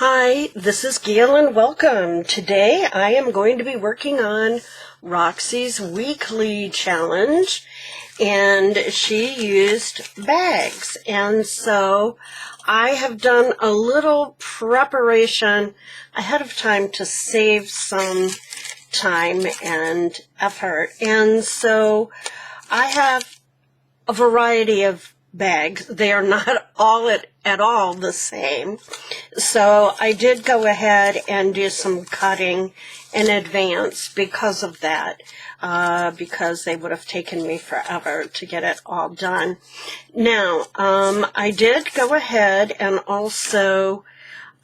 Hi, this is Gail and welcome. Today I am going to be working on Roxy's weekly challenge, and she used bags. And so I have done a little preparation ahead of time to save some time and effort. And so I have a variety of bags. They are not all at all the same. So I did go ahead and do some cutting in advance because of that, because they would have taken me forever to get it all done. Now, I did go ahead and also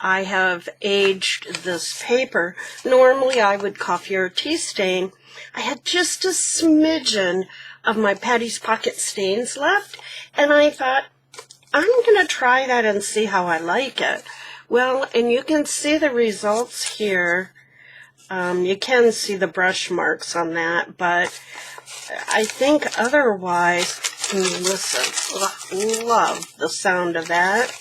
I have aged this paper. Normally I would coffee or tea stain. I had just a smidgen of my Patty's Pocket stains left, and I thought, I'm going to try that and see how I like it. Well, and you can see the results here. You can see the brush marks on that, but I think otherwise, listen, love the sound of that.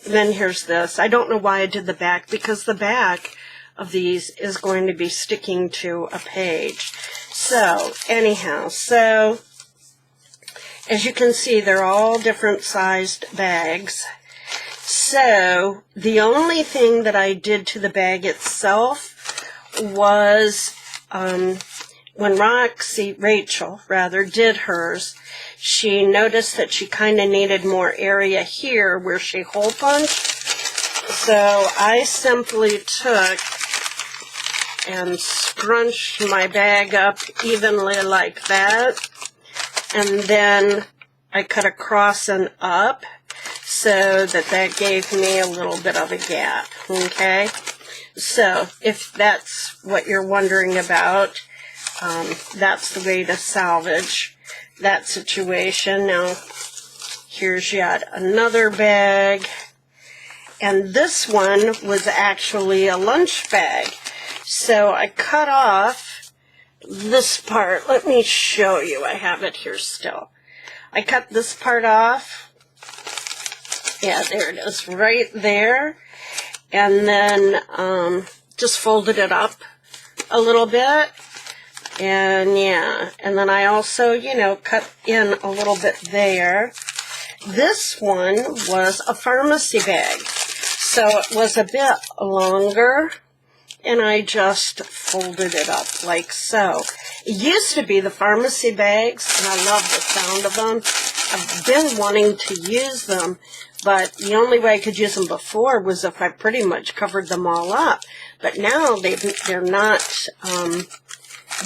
And then here's this. I don't know why I did the back, because the back of these is going to be sticking to a page. So, anyhow, as you can see, they're all different sized bags. So, the only thing that I did to the bag itself was, when Rachel did hers, she noticed that she kind of needed more area here where she hole punched. So I simply took and scrunched my bag up evenly like that. And then I cut across and up so that gave me a little bit of a gap, okay? So if that's what you're wondering about, that's the way to salvage that situation. Now, here's yet another bag. And this one was actually a lunch bag. So I cut off this part. Let me show you. I have it here still. I cut this part off. Yeah, there it is, right there. And then just folded it up a little bit. And yeah, and then I also, cut in a little bit there. This one was a pharmacy bag. So it was a bit longer, and I just folded it up like so. It used to be the pharmacy bags, and I love the sound of them. I've been wanting to use them, but the only way I could use them before was if I pretty much covered them all up. But now they're not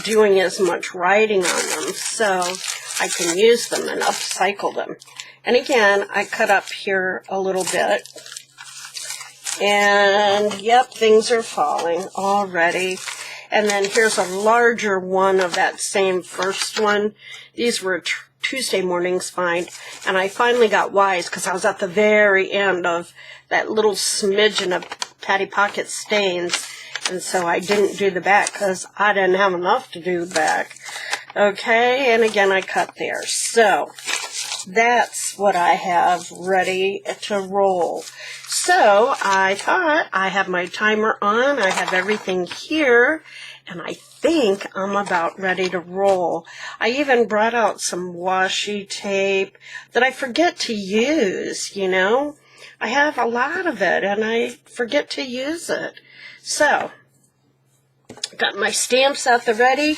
doing as much writing on them, so I can use them and upcycle them. And again, I cut up here a little bit. And yep, things are falling already. And then here's a larger one of that same first one. These were Tuesday morning's find, and I finally got wise because I was at the very end of that little smidgen of Patty Pocket stains, and so I didn't do the back because I didn't have enough to do the back. Okay, and again I cut there. So that's what I have ready to roll. So I thought, I have my timer on, I have everything here, and I think I'm about ready to roll. I even brought out some washi tape that I forget to use, I have a lot of it, and I forget to use it. So, got my stamps at the ready,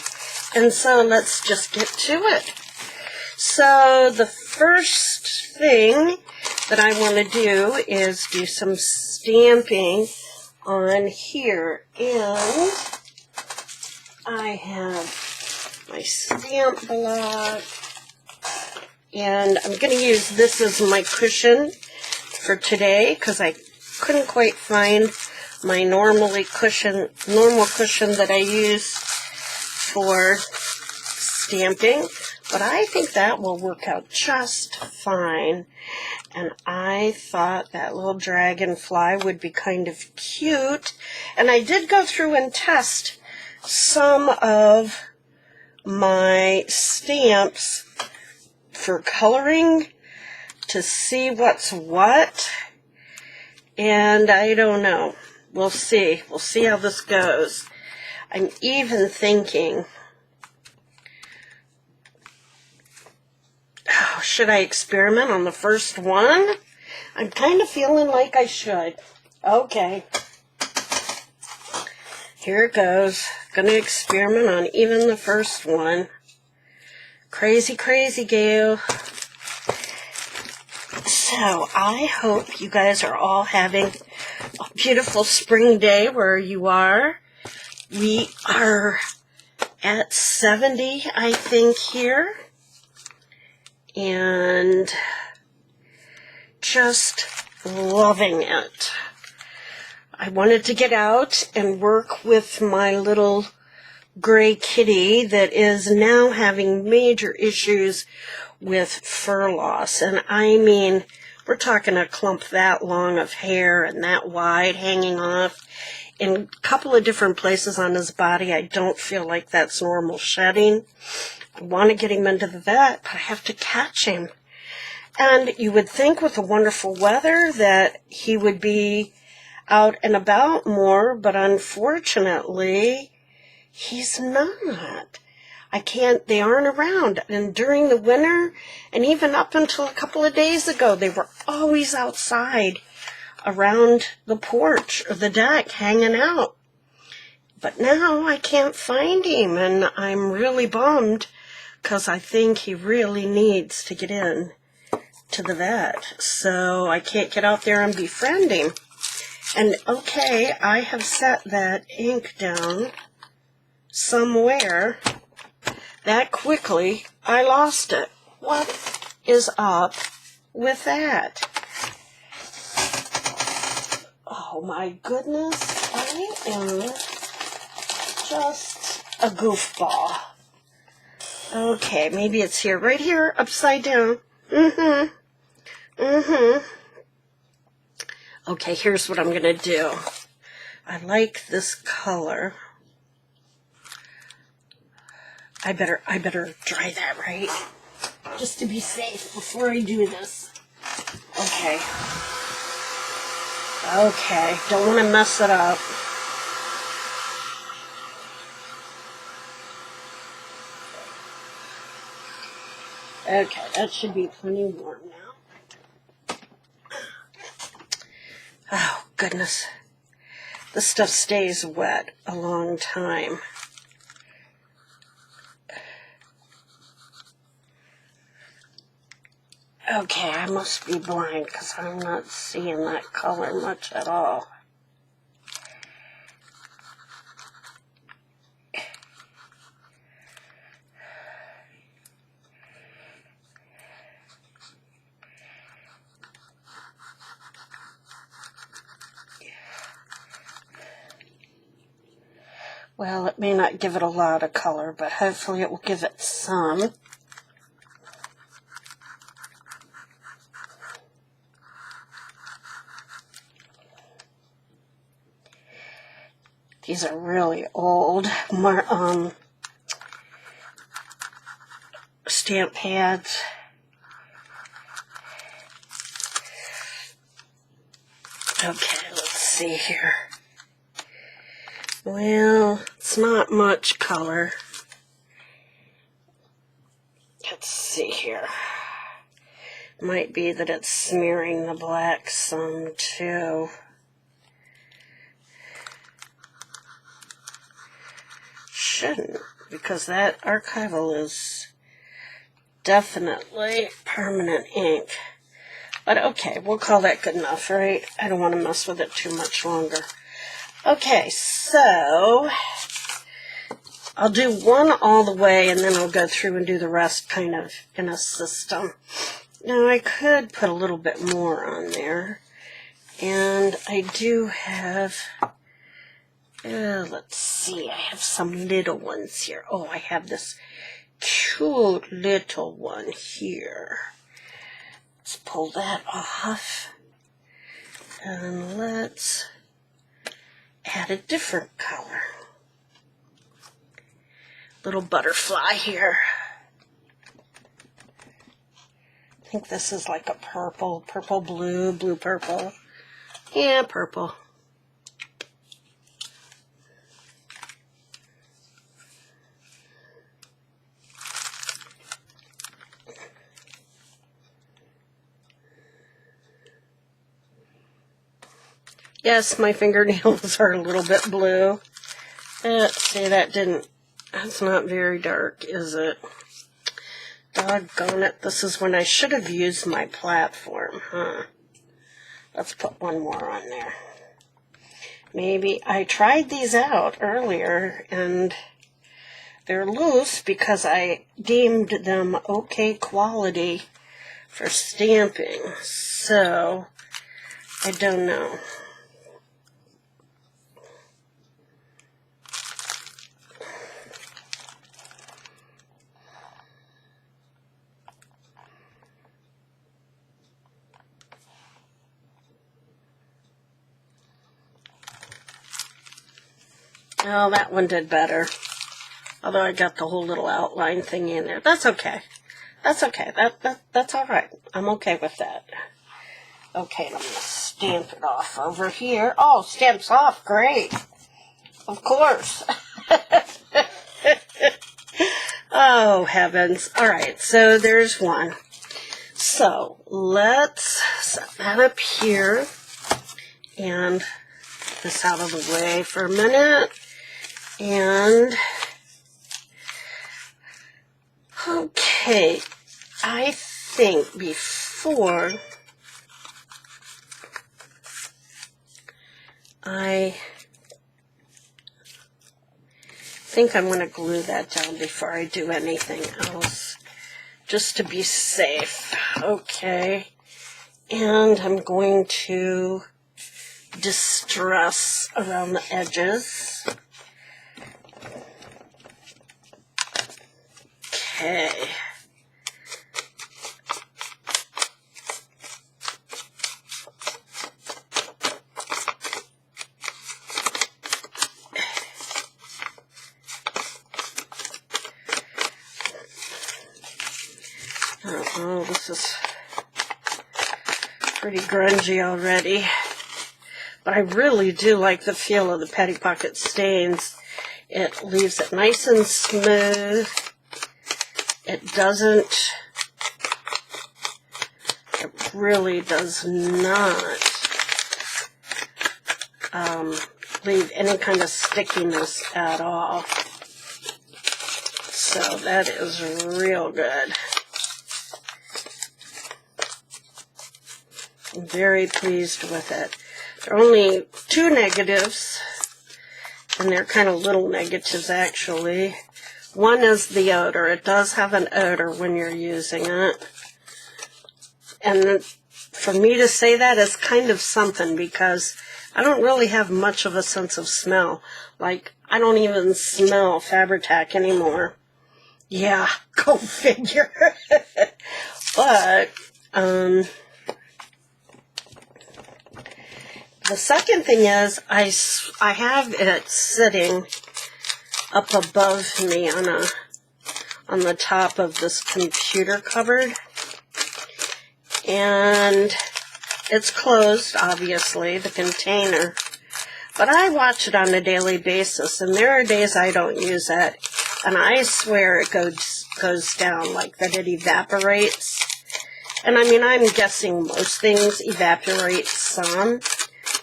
and so let's just get to it. So the first thing that I want to do is do some stamping on here, and I have my stamp block, and I'm going to use this as my cushion for today because I couldn't quite find my normal cushion that I use for stamping, but I think that will work out just fine. And I thought that little dragonfly would be kind of cute, and I did go through and test some of my stamps for coloring to see what's what, and I don't know. we'll see. We'll see how this goes. I'm even thinking, oh, should I experiment on the first one? I'm kind of feeling like I should. Okay. Here it goes. Gonna experiment on even the first one. Crazy, crazy, Gail. So, I hope you guys are all having a beautiful spring day where you are. We are at 70, I think, here. And just loving it. I wanted to get out and work with my little gray kitty that is now having major issues with fur loss. And I mean, we're talking a clump that long of hair and that wide hanging off in a couple of different places on his body. I don't feel like that's normal shedding. I want to get him into the vet, but I have to catch him. And you would think with the wonderful weather that he would be out and about more, but unfortunately, he's not. They aren't around. And during the winter, and even up until a couple of days ago, they were always outside around the porch or the deck hanging out. But now I can't find him, and I'm really bummed because I think he really needs to get in to the vet. So I can't get out there and befriend him. And okay, I have set that ink down somewhere. That quickly, I lost it. What is up with that? Oh my goodness, I am just a goofball. Okay, maybe it's here. Right here, upside down. Okay, here's what I'm going to do. I like this color. I better dry that, right? Just to be safe before I do this. Okay. Okay, don't want to mess it up. Okay, that should be plenty warm now. Oh, goodness. This stuff stays wet a long time. Okay, I must be blind because I'm not seeing that color much at all. Well, it may not give it a lot of color, but hopefully it will give it some. These are really old stamp pads. Okay, let's see here. Well, it's not much color. Let's see here. Might be that it's smearing the black some too. Shouldn't, because that archival is definitely permanent ink. But okay, we'll call that good enough, right? I don't want to mess with it too much longer. Okay, so I'll do one all the way, and then I'll go through and do the rest kind of in a system. Now, I could put a little bit more on there, and I do have, let's see, I have some little ones here. Oh, I have this cute little one here. Let's pull that off, and let's add a different color. Little butterfly here. I think this is like a purple, blue, purple. Yeah, purple. Yes, my fingernails are a little bit blue. Let's see, that's not very dark, is it? Doggone it, this is when I should have used my platform, huh? Let's put one more on there. Maybe I tried these out earlier and they're loose because I deemed them okay quality for stamping. So, I don't know. Oh, that one did better. Although I got the whole little outline thing in there. That's okay. That's okay. That's all right. I'm okay with that. Okay, I'm going to stamp it off over here. Oh, stamps off. Great. Of course. Oh, heavens. All right, so there's one. So let's set that up here and this out of the way for a minute. And okay, I think before I think I'm going to glue that down before I do anything else, just to be safe. Okay, and I'm going to distress around the edges. Okay. Oh, this is pretty grungy already. But I really do like the feel of the Petty Pocket stains. It leaves it nice and smooth. It really does not leave any kind of stickiness at all. So that is real good. I'm very pleased with it. There are only 2 negatives, and they're kind of little negatives actually. One is the odor. It does have an odor when you're using it. And for me to say that is kind of something because I don't really have much of a sense of smell. Like, I don't even smell Fabri-Tac anymore. Yeah, go figure. But, the second thing is I have it sitting up above me on the top of this computer cupboard, and it's closed, obviously, the container, but I watch it on a daily basis, and there are days I don't use it, and I swear it goes down, like that it evaporates. And I mean, I'm guessing most things evaporate some,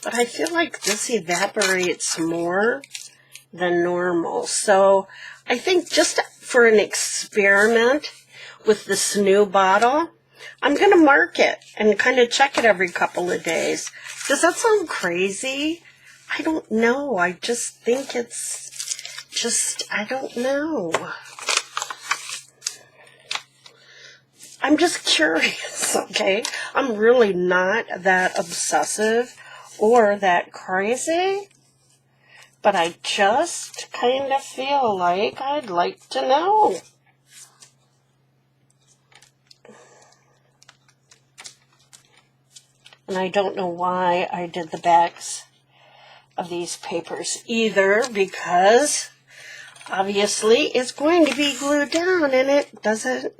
but I feel like this evaporates more than normal. So I think just for an experiment with this new bottle, I'm going to mark it and kind of check it every couple of days. Does that sound crazy? I don't know. I just think I don't know. I'm just curious, okay? I'm really not that obsessive or that crazy. But I just kind of feel like I'd like to know. And I don't know why I did the backs of these papers either, because obviously it's going to be glued down and it doesn't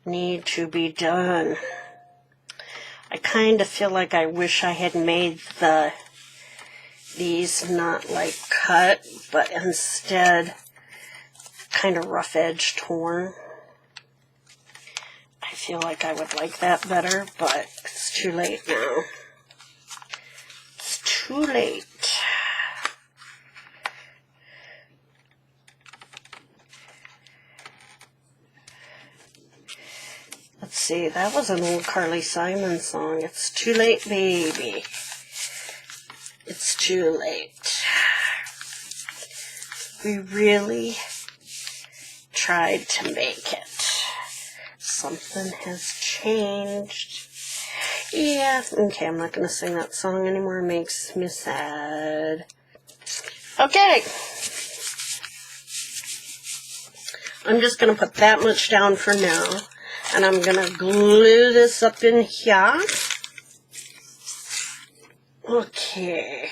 need to be done. I kind of feel like I wish I had made these not like cut, but instead kind of rough edge torn. I feel like I would like that better, but it's too late now. It's too late. Let's see, that was an old Carly Simon song. It's too late, baby. It's too late. We really tried to make it. Something has changed. Yeah, okay, I'm not going to sing that song anymore. It makes me sad. Okay. I'm just going to put that much down for now. And I'm going to glue this up in here. Okay.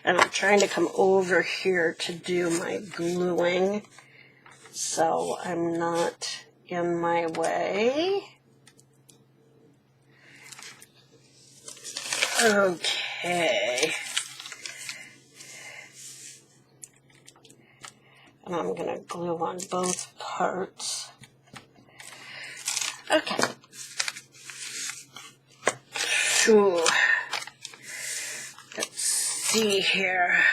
And I'm trying to come over here to do my gluing, so I'm not in my way. Okay. And I'm going to glue on both parts. Okay. Phew. Let's see here.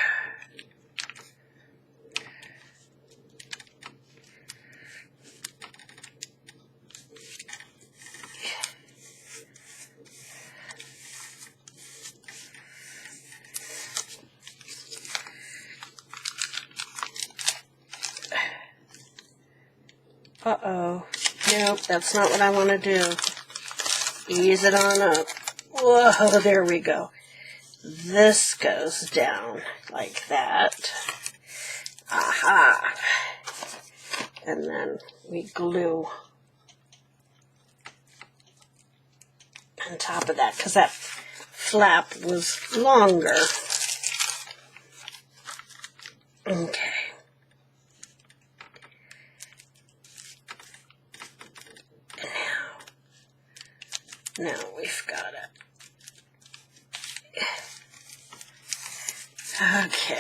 Uh-oh. Nope, that's not what I want to do. Ease it on up. Whoa, there we go. This goes down like that. Aha. And then we glue on top of that, because that flap was longer. Okay. Now we've got it. Okay.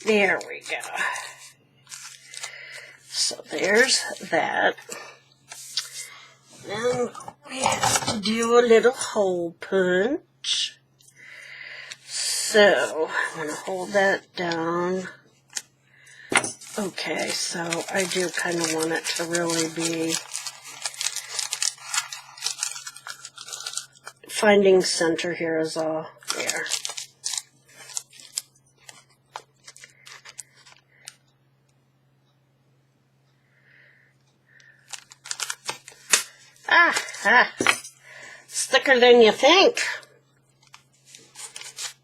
There we go. So there's that. Then we have to do a little hole punch. So I'm going to hold that down. Okay, so I do kind of want it to really be finding center here is all there. It's thicker than you think.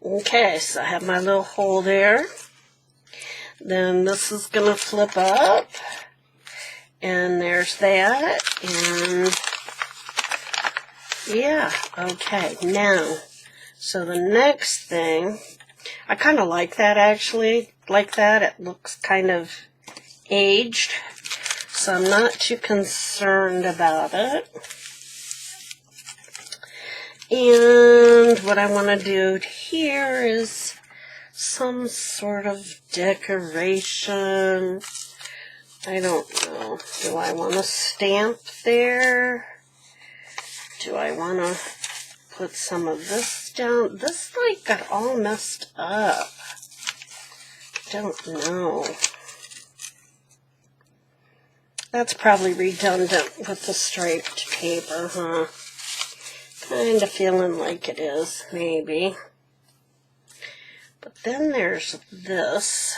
Okay, so I have my little hole there. Then this is going to flip up. And there's that. And yeah, okay, now, so the next thing, I kind of like that actually, like that, it looks kind of aged, so I'm not too concerned about it. And what I want to do here is some sort of decoration. I don't know, do I want a stamp there? Do I want to put some of this down? This like got all messed up. Don't know. That's probably redundant with the striped paper, huh? Kind of feeling like it is, maybe. But then there's this.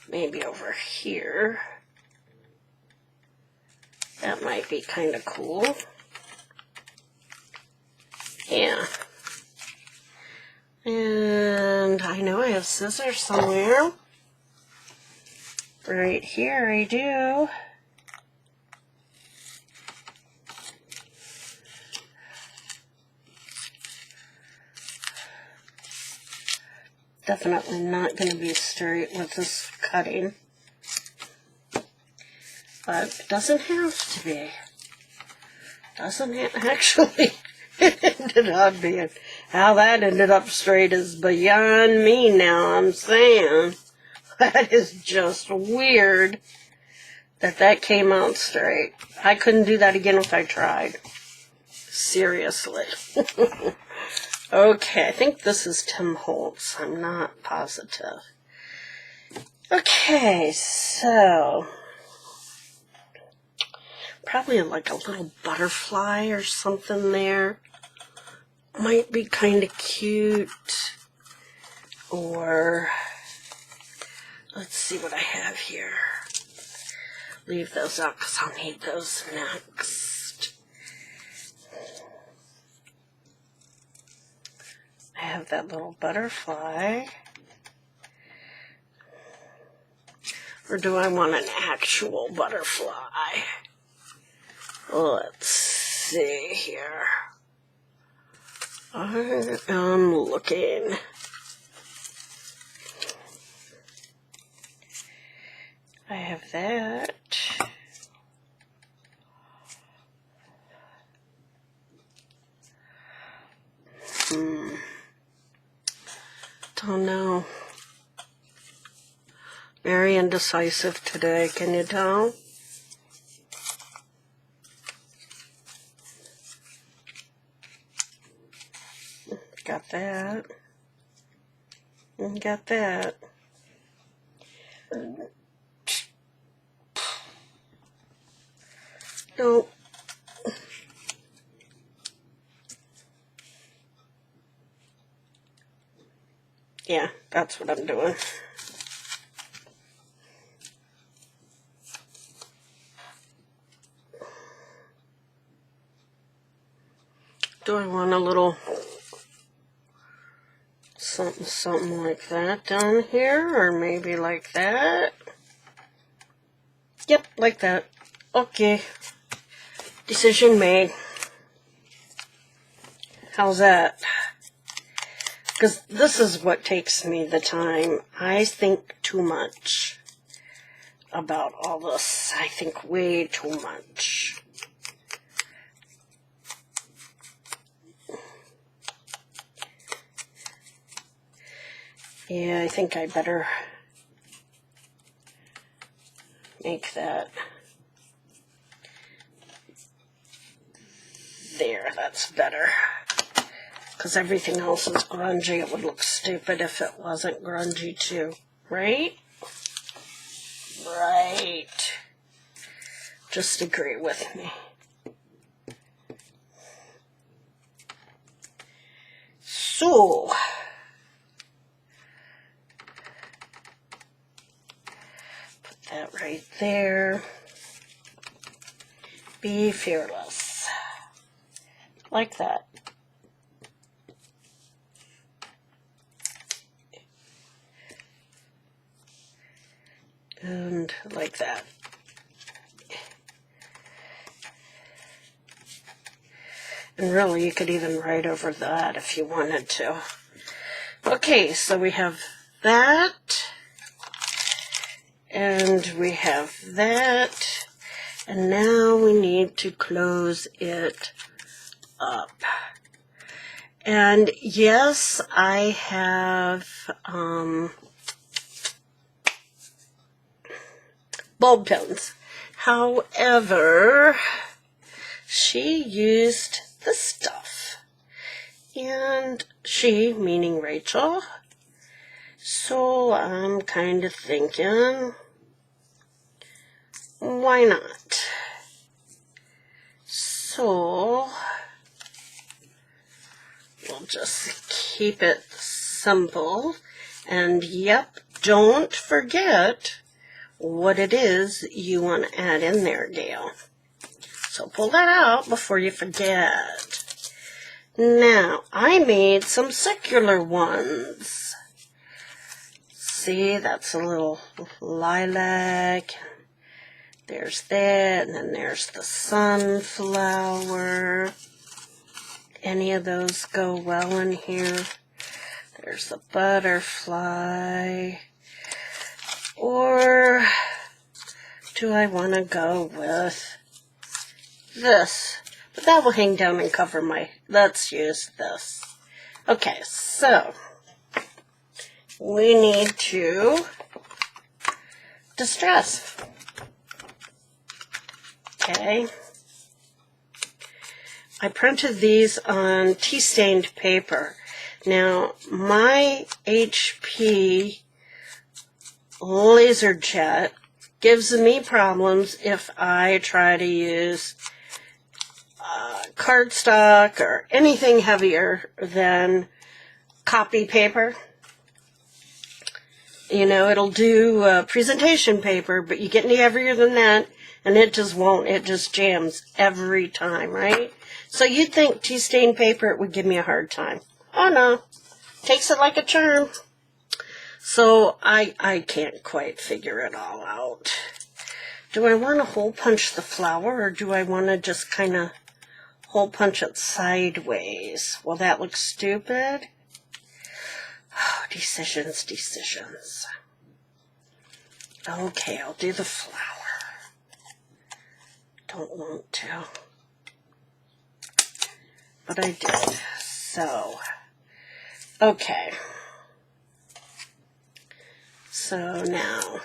Maybe over here. That might be kind of cool. Yeah. And I know I have scissors somewhere. Right here I do. Definitely not going to be straight with this cutting. But it doesn't have to be. Doesn't it? Actually, it ended up being. How that ended up straight is beyond me now, I'm saying. That is just weird. that came out straight. I couldn't do that again if I tried. Seriously. Okay, I think this is Tim Holtz. I'm not positive. Okay, so probably like a little butterfly or something there. Might be kind of cute. Or let's see what I have here. Leave those out because I'll need those next. I have that little butterfly. Or do I want an actual butterfly? Let's see here. I am looking. I have that. Don't know. Very indecisive today, can you tell? Got that. And got that. Nope. Yeah, that's what I'm doing. Do I want a little something like that down here, or maybe like that? Yep, like that. Okay. Decision made. How's that? Because this is what takes me the time. I think too much about all this. I think way too much. Yeah, I think I better make that there. That's better. Because everything else is grungy. It would look stupid if it wasn't grungy too. Right? Right. Just agree with me. So, put that right there. Be fearless. Like that. And like that. And really, you could even write over that if you wanted to. Okay, so we have that. And we have that. And now we need to close it up. And yes, I have bulb tones. However, she used this stuff. And she, meaning Rachel. So I'm kind of thinking, why not? So we'll just keep it simple. And yep, don't forget what it is you want to add in there, Gail. So pull that out before you forget. Now, I made some circular ones. See, that's a little lilac. There's that, and then there's the sunflower. Any of those go well in here. There's the butterfly. Or do I want to go with this? But that will hang down and cover my... Let's use this. Okay, so we need to distress. Okay. I printed these on tea-stained paper. Now, my HP LaserJet gives me problems if I try to use cardstock or anything heavier than copy paper. You know, it'll do presentation paper, but you get any heavier than that, and it just won't. It just jams every time, right? So you'd think tea-stained paper, it would give me a hard time. Oh, no. Takes it like a charm. So I can't quite figure it all out. Do I want to hole punch the flower, or do I want to just kind of hole punch it sideways? Well, that looks stupid. Oh, decisions. Okay, I'll do the flower. Don't want to. But I did. So, okay. So now,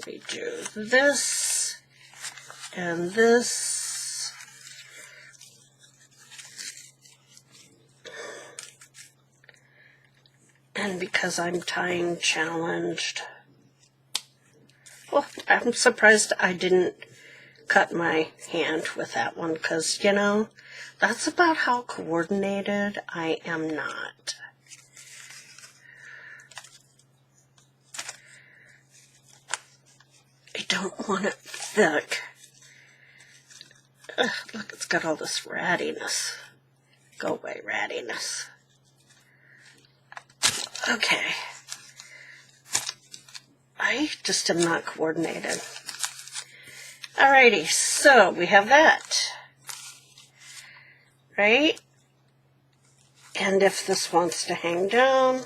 we do this and this. And because I'm time challenged, well, I'm surprised I didn't cut my hand with that one, because, you know, that's about how coordinated I am not. I don't want it thick. Ugh, look, it's got all this rattiness. Go away, rattiness. Okay. I just am not coordinated. Alrighty, so we have that. Right? And if this wants to hang down,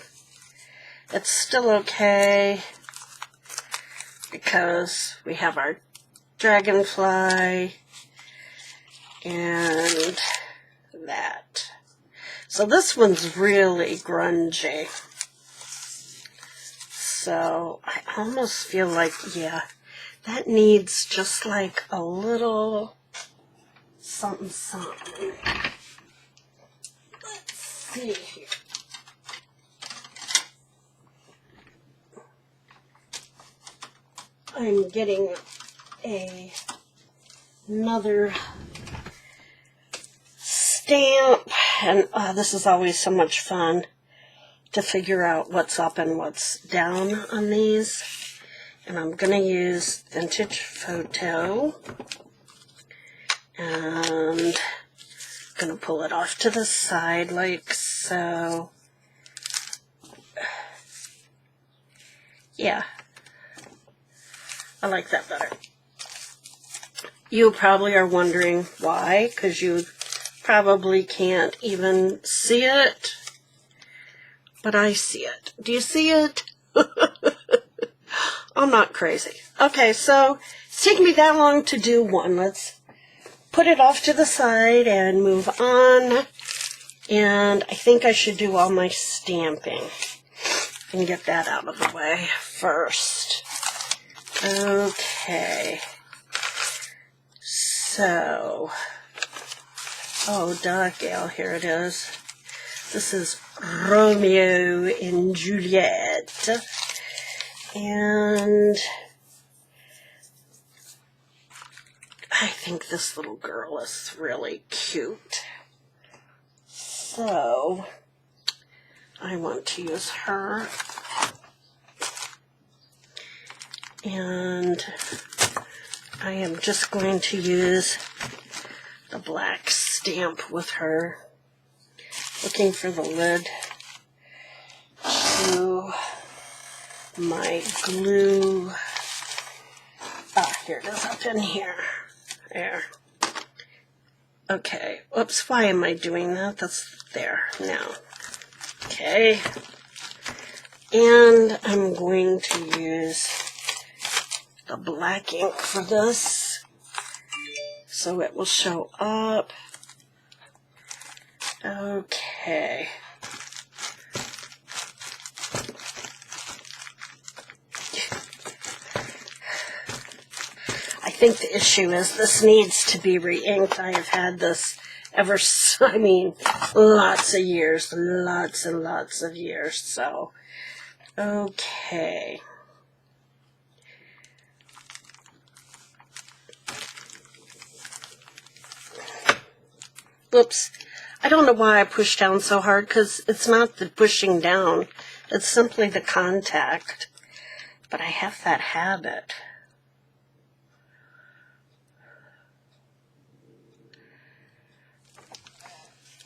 it's still okay, because we have our dragonfly and that. So this one's really grungy. So I almost feel like, yeah, that needs just like a little something. Let's see here. I'm getting another stamp, and this is always so much fun to figure out what's up and what's down on these. And I'm going to use Vintage Photo, and I'm going to pull it off to the side like so. Yeah, I like that better. You probably are wondering why, because you probably can't even see it, but I see it. Do you see it? I'm not crazy. Okay, so it's taken me that long to do one. Let's put it off to the side and move on. And I think I should do all my stamping and get that out of the way first. Okay. So, oh, duh, Gail, here it is. This is Romeo and Juliet. And I think this little girl is really cute. So I want to use her. And I am just going to use the black stamp with her. Looking for the lid to my glue. Here it is, up in here. There. Okay. Oops, why am I doing that? That's there now. Okay. And I'm going to use the black ink for this, so it will show up. Okay. I think the issue is this needs to be re-inked. I have had this ever, lots of years, lots and lots of years. So, okay. Whoops. I don't know why I pushed down so hard, because it's not the pushing down. It's simply the contact. But I have that habit.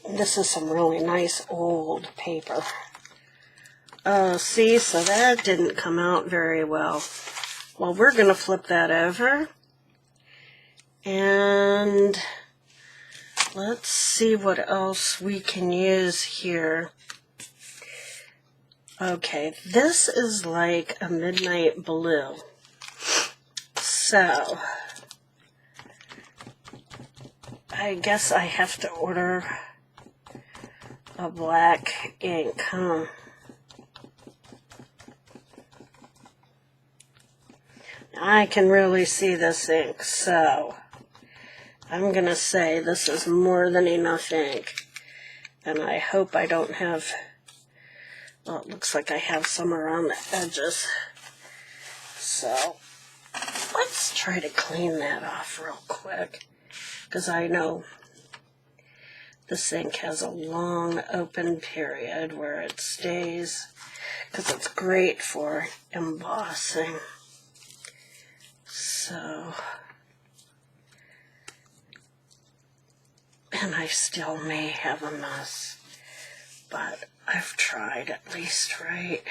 This is some really nice old paper. See, so that didn't come out very well. Well, we're going to flip that over. And let's see what else we can use here. Okay, this is like a midnight blue. So, I guess I have to order a black ink, huh? I can really see this ink, so I'm going to say this is more than enough ink. And I hope I don't have, well, it looks like I have some around the edges. So let's try to clean that off real quick, because I know this ink has a long open period where it stays, because it's great for embossing. So, and I still may have a mess, but I've tried at least, right?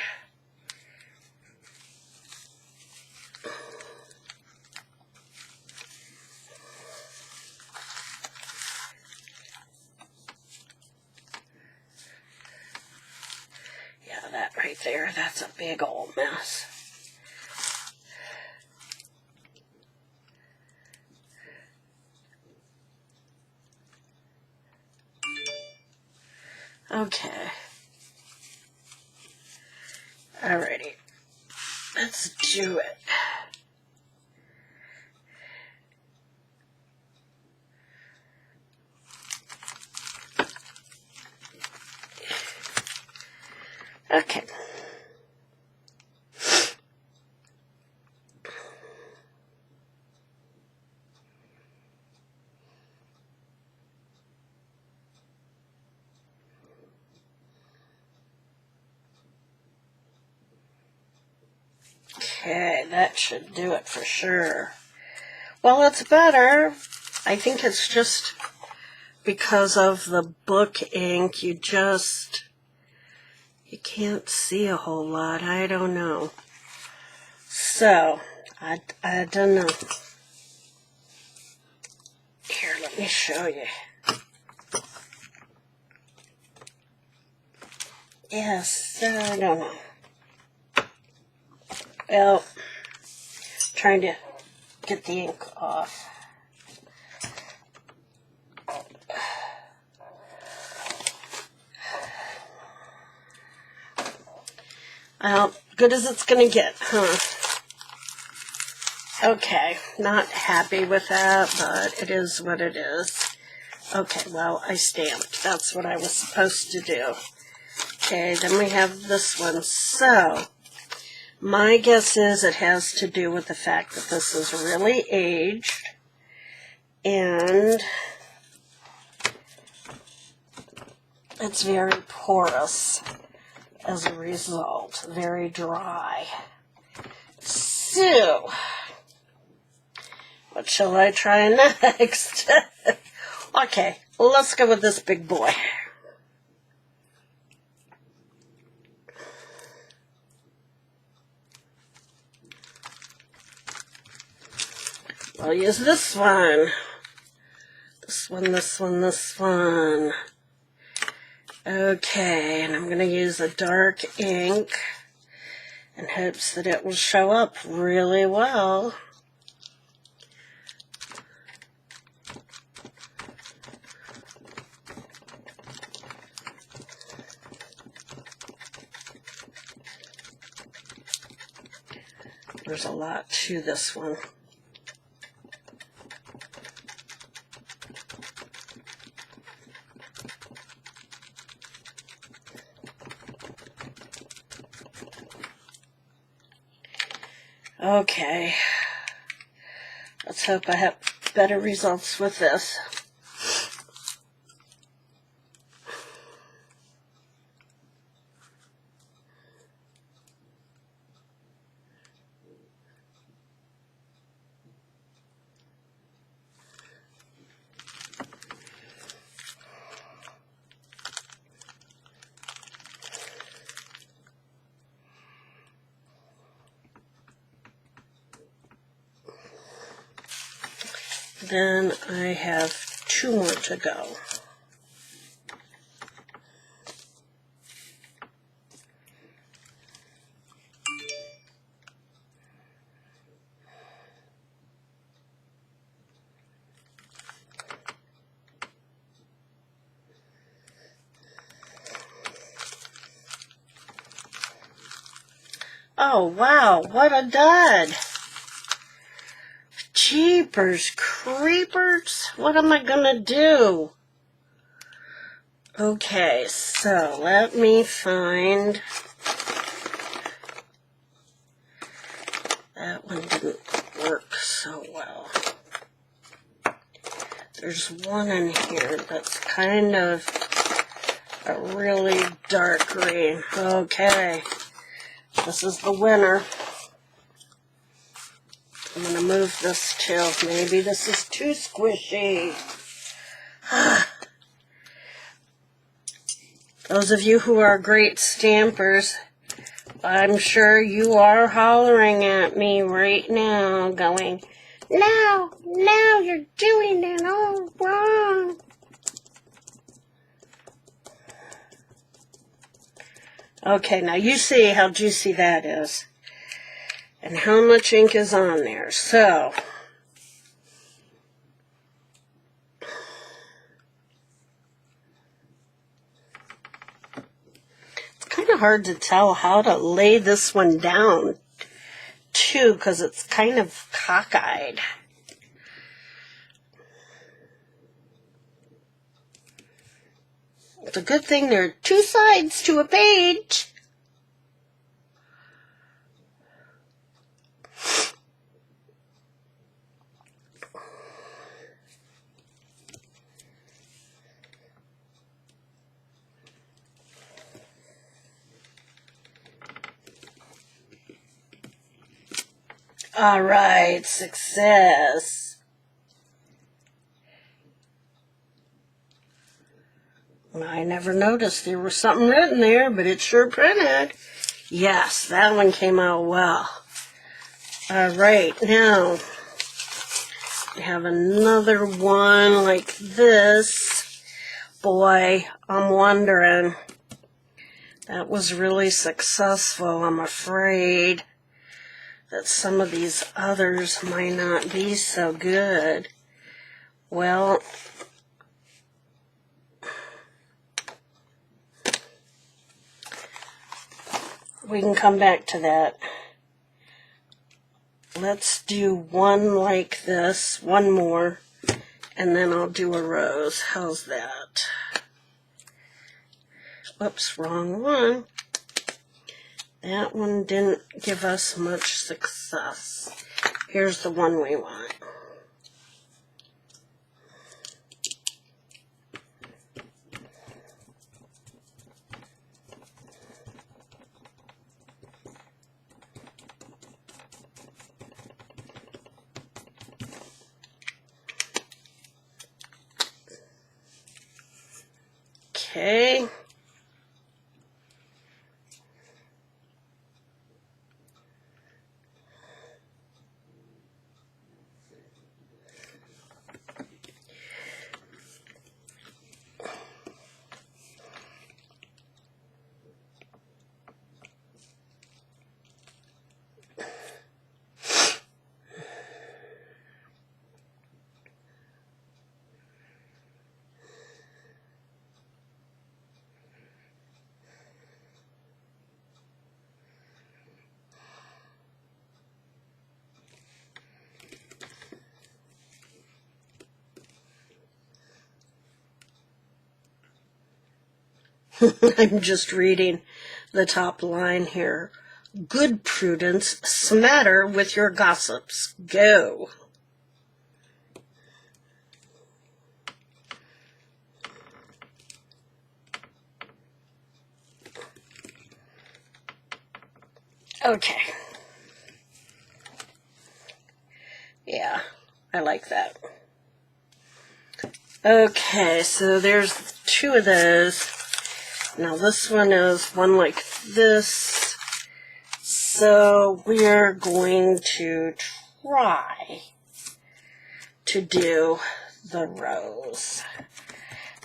Yeah, that right there, that's a big old mess. Okay. Alrighty. Let's do it. Okay. Okay, that should do it for sure. Well, it's better. I think it's just because of the book ink, you can't see a whole lot. I don't know. So, I don't know. Here, let me show you. Yes, I don't know. Well, trying to get the ink off. Well, good as it's gonna get, huh? Okay, not happy with that, but it is what it is. Okay, well, I stamped. That's what I was supposed to do. Okay, then we have this one. So, my guess is it has to do with the fact that this is really aged, and it's very porous as a result, very dry. So, what shall I try next? Okay, let's go with this big boy. I'll use this one. This one, this one, this one. Okay, and I'm going to use a dark ink in hopes that it will show up really well. There's a lot to this one. Okay. Let's hope I have better results with this. Then I have 2 more to go. Oh, wow, what a dud. Jeepers creepers, what am I gonna do? Okay, so let me find... That one didn't work so well. There's one in here that's kind of a really dark green. Okay, this is the winner. I'm going to move this too. Maybe this is too squishy. Those of you who are great stampers, I'm sure you are hollering at me right now, going, "No, no, you're doing it all wrong." Okay, now you see how juicy that is. And how much ink is on there. So, it's kind of hard to tell how to lay this one down, too, because it's kind of cockeyed. It's a good thing there are 2 sides to a page. All right, success. I never noticed there was something written there, but it sure printed. Yes, that one came out well. All right, now we have another one like this. Boy, I'm wondering. That was really successful. I'm afraid that some of these others might not be so good. Well, we can come back to that. Let's do one like this, one more, and then I'll do a rose. How's that? Whoops, wrong one. That one didn't give us much success. Here's the one we want. Okay. I'm just reading the top line here. Good Prudence, smatter with your gossips. Go. Okay. Yeah, I like that. Okay, so there's 2 of those. Now this one is one like this. So we're going to try to do the rose.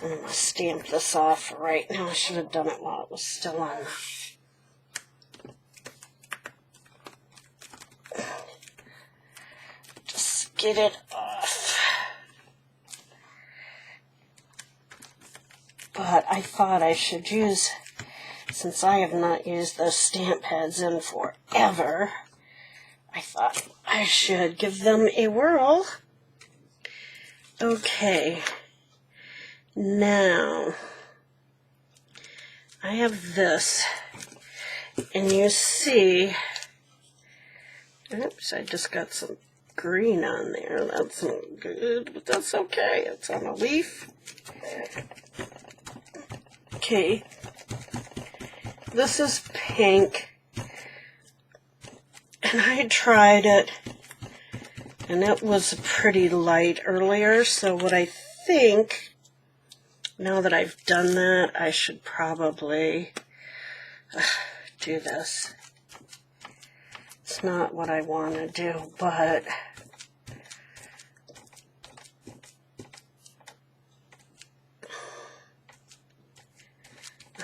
I'm going to stamp this off right now. I should have done it while it was still on. Just get it off. But I thought I should use, since I have not used those stamp pads in forever, I thought I should give them a whirl. Okay. Now, I have this, and you see, oops, I just got some green on there. That's not good, but that's okay. It's on a leaf. Okay, this is pink, and I tried it, and it was pretty light earlier, so what I think, now that I've done that, I should probably do this. It's not what I want to do, but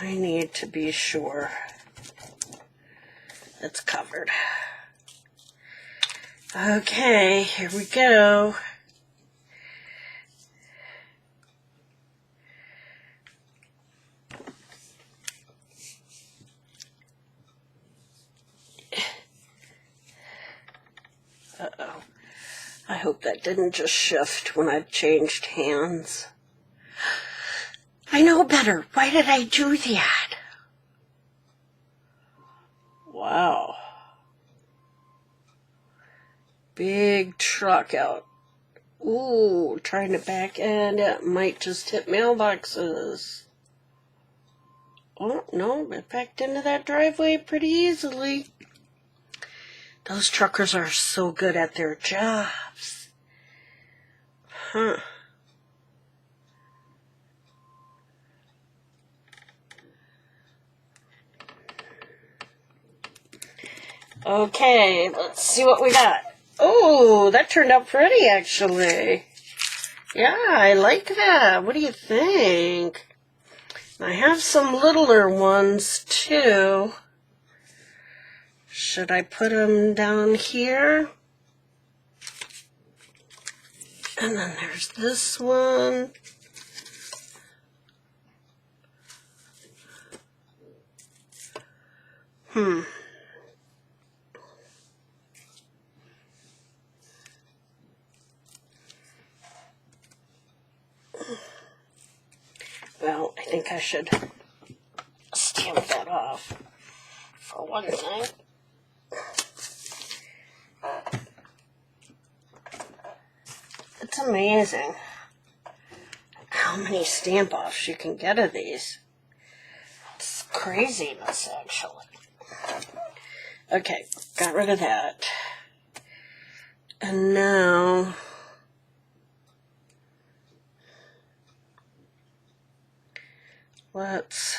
I need to be sure it's covered. Okay, here we go. Uh-oh. I hope that didn't just shift when I changed hands. I know better. Why did I do that? Wow. Big truck out. Ooh, trying to back end. It might just hit mailboxes. Oh, no, it backed into that driveway pretty easily. Those truckers are so good at their jobs. Huh. Okay, let's see what we got. Oh, that turned out pretty, actually. Yeah, I like that. What do you think? I have some littler ones, too. Should I put them down here? And then there's this one. Well, I think I should stamp that off, for one thing. It's amazing how many stamp-offs you can get of these. It's craziness, actually. Okay, got rid of that. And now, let's,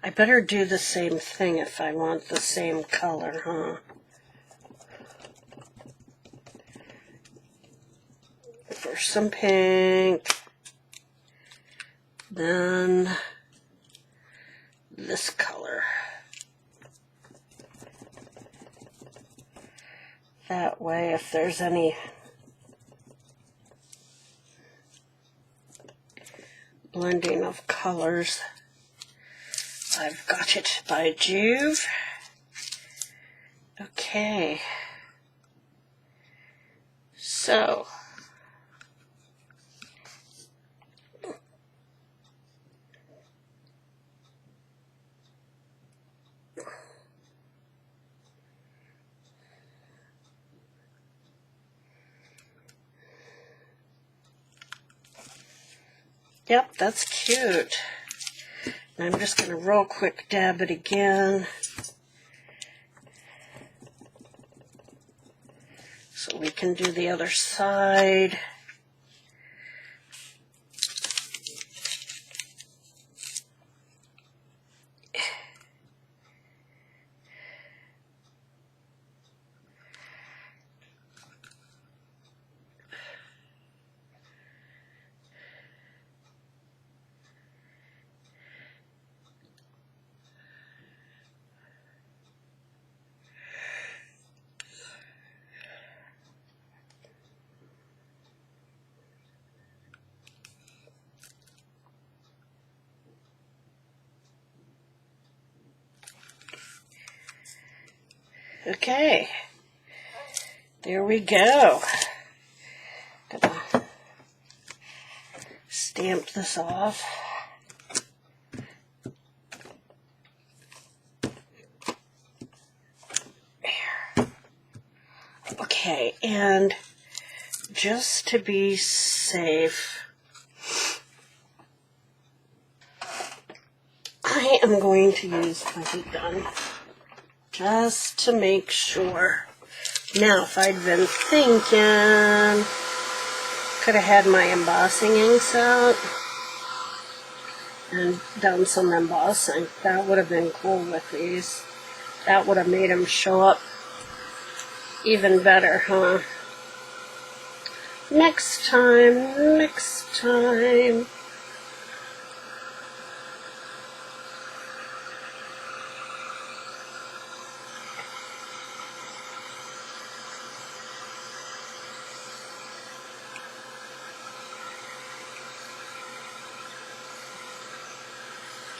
I better do the same thing if I want the same color, huh? First some pink, then this color. That way, if there's any blending of colors, I've got it by Juve. Okay. So, Yep, that's cute. And I'm just going to real quick dab it again. So we can do the other side. Okay, there we go. Gonna stamp this off. There. Okay, and just to be safe, I am going to use my heat gun just to make sure. Now, if I'd been thinking, could have had my embossing inks out and done some embossing. That would have been cool with these. That would have made them show up even better, huh? Next time, next time.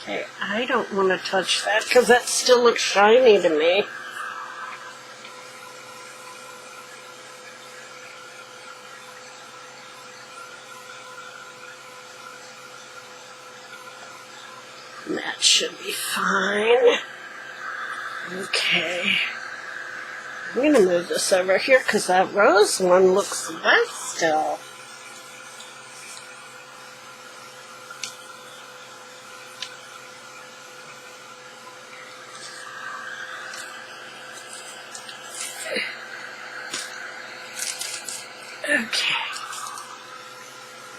Okay, I don't want to touch that because that still looks shiny to me. That should be fine. Okay. I'm going to move this over here because that rose one looks wet still. Okay.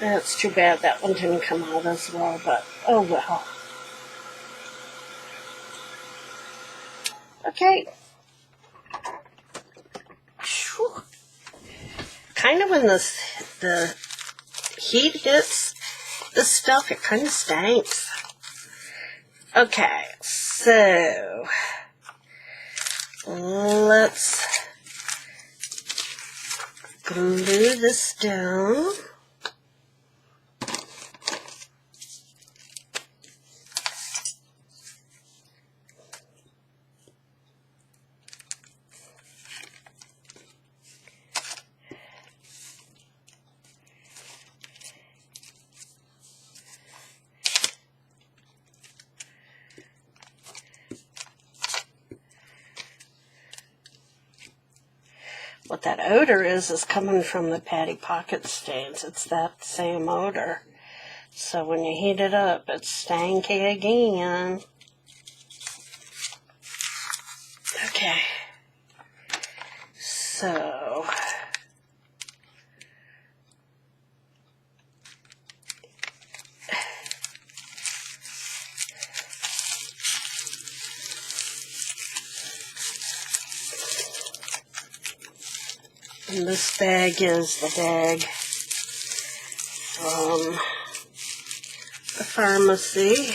That's too bad that one didn't come out as well, but oh well. Okay. Whew. Kind of when the heat hits this stuff, it kind of stinks. Okay, so let's glue this down. What that odor is coming from the Patty Pocket stains. It's that same odor. So when you heat it up, it's stanky again. Okay. So and this bag is the bag from the pharmacy.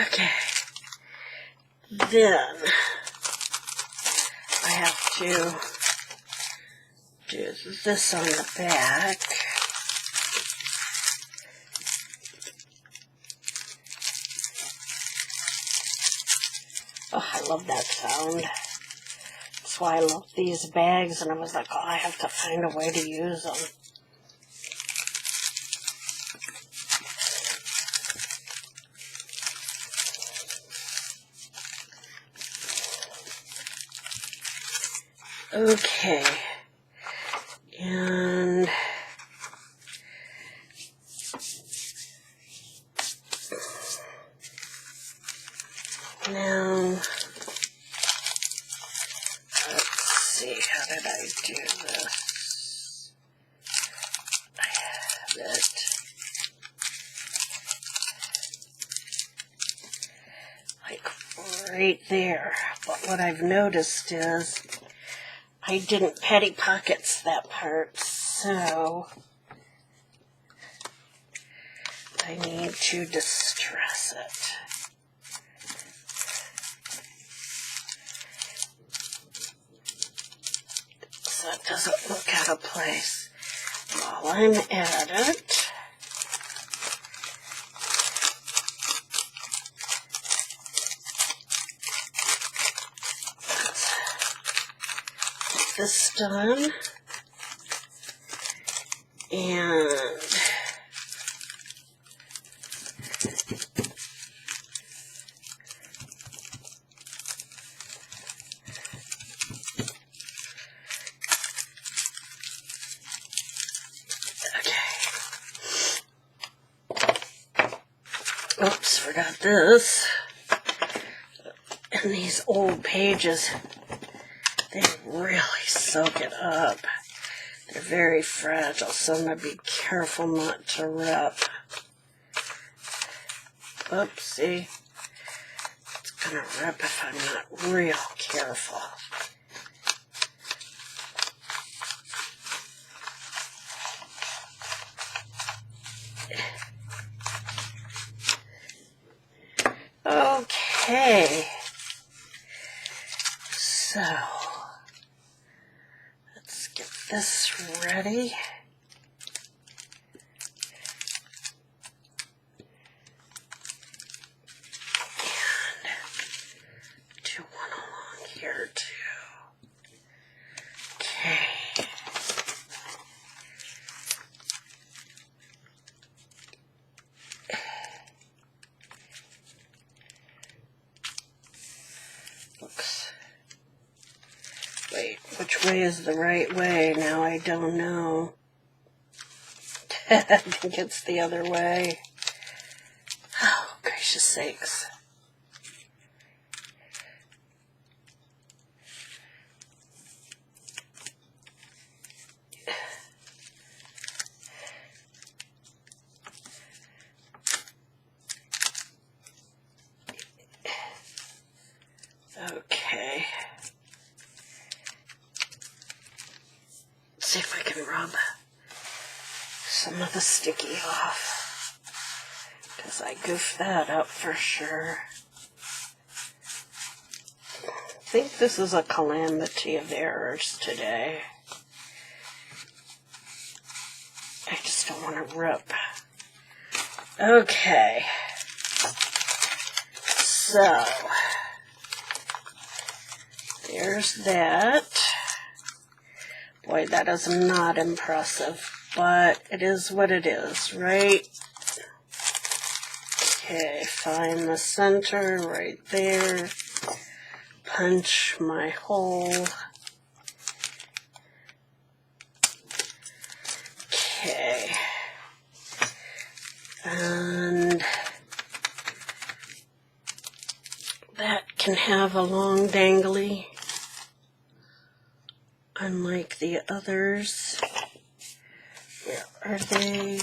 Okay. Then I have to do this on the back. Oh, I love that sound. That's why I love these bags, and I was like, oh, I have to find a way to use them. Okay. And now, let's see, how did I do this? I have it. Like right there. But what I've noticed is I didn't petty pockets that part, so I need to distress it. So it doesn't look out of place. While I'm at it, get this done. And oops, forgot this. And these old pages, they really soak it up. They're very fragile, so I'm going to be careful not to rip. Oopsie. It's going to rip if I'm not real careful. Okay. So, let's get this ready. And do one along here too. Okay. Looks. Wait, which way is the right way? Now I don't know. I think it's the other way. Oh, gracious sakes. Okay. Let's see if I can rub some of the sticky off, because I goofed that up for sure. I think this is a calamity of errors today. I just don't want to rip. Okay. So, there's that. Boy, that is not impressive, but it is what it is, right? Okay, find the center right there. Punch my hole. Okay. And that can have a long dangly, unlike the others. Where are they?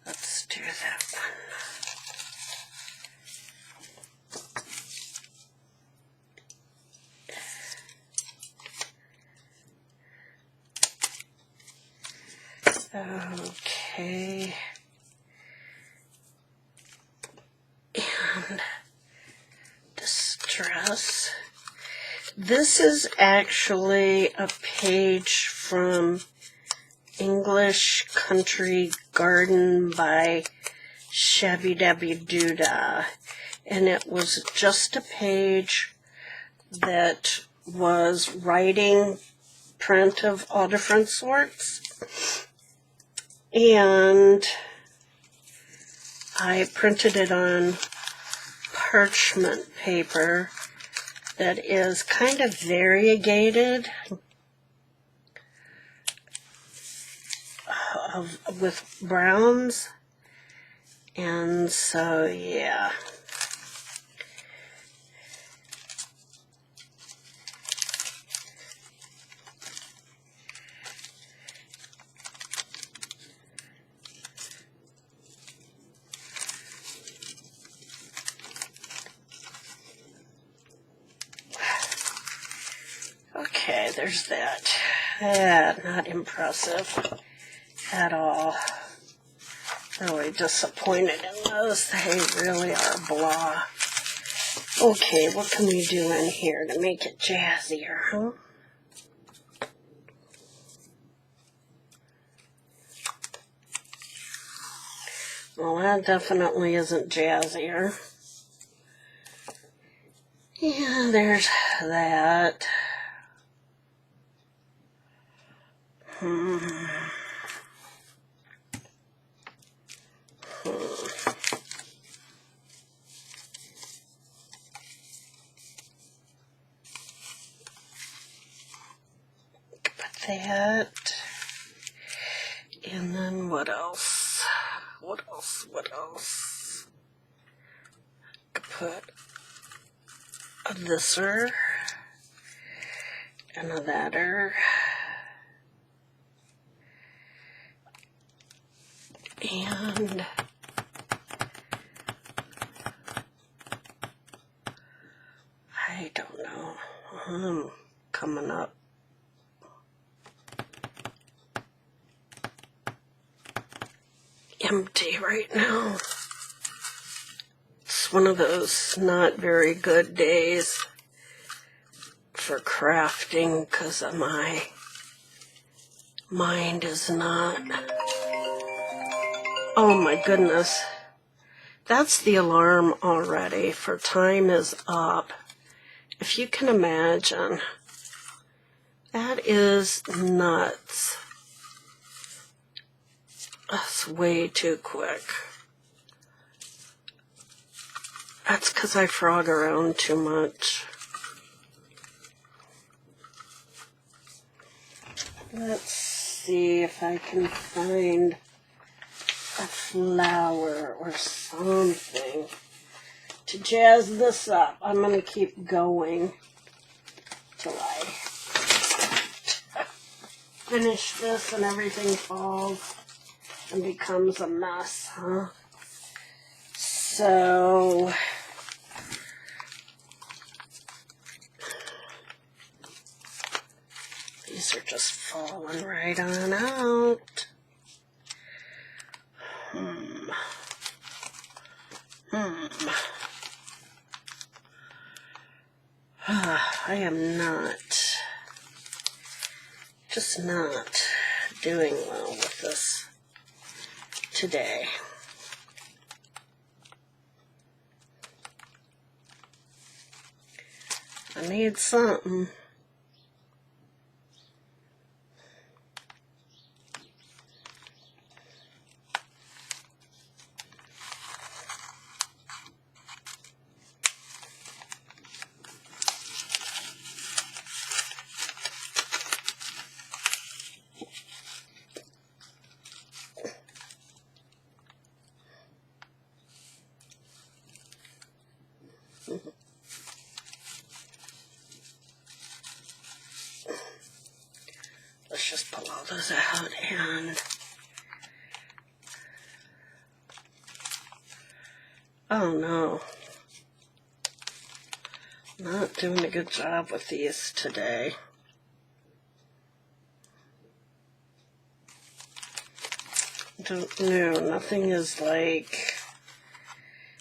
Let's do that one. Okay. And distress. This is actually a page from English Country Garden by Shabby Dabby Doodah, and it was just a page that was writing print of all different sorts. And I printed it on parchment paper that is kind of variegated with browns. And so, yeah. Okay, there's that. Not impressive at all. Really disappointed in those. They really are blah. Okay, what can we do in here to make it jazzier, huh? Well, that definitely isn't jazzier. Yeah, there's that. Put that. And then what else? What else? Could put a this'er and a that'er. And I don't know. I'm coming up. Empty right now. It's one of those not very good days for crafting because my mind is not. Oh my goodness. That's the alarm already for time is up. If you can imagine, that is nuts. That's way too quick. That's because I frog around too much. Let's see if I can find a flower or something to jazz this up. I'm going to keep going till I finish this and everything falls and becomes a mess, huh? So these are just falling right on out. I am just not doing well with this today. I need something. Let's just pull all those out and... Oh no. Not doing a good job with these today. Don't know, nothing is like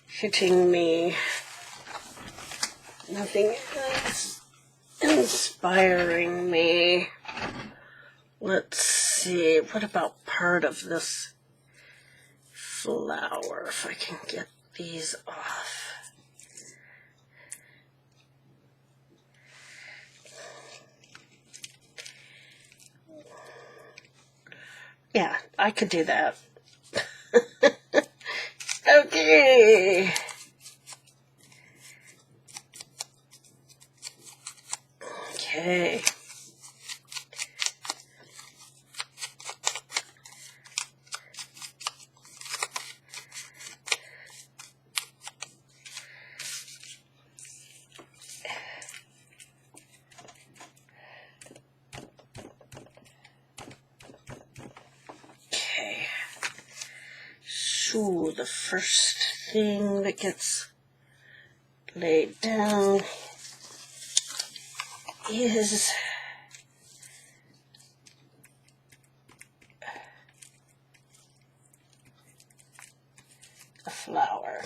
hitting me. Nothing is inspiring me. Let's see, what about part of this flower, if I can get these off. Yeah, I could do that. Okay. Okay. Okay. So the first thing that gets laid down is a flower.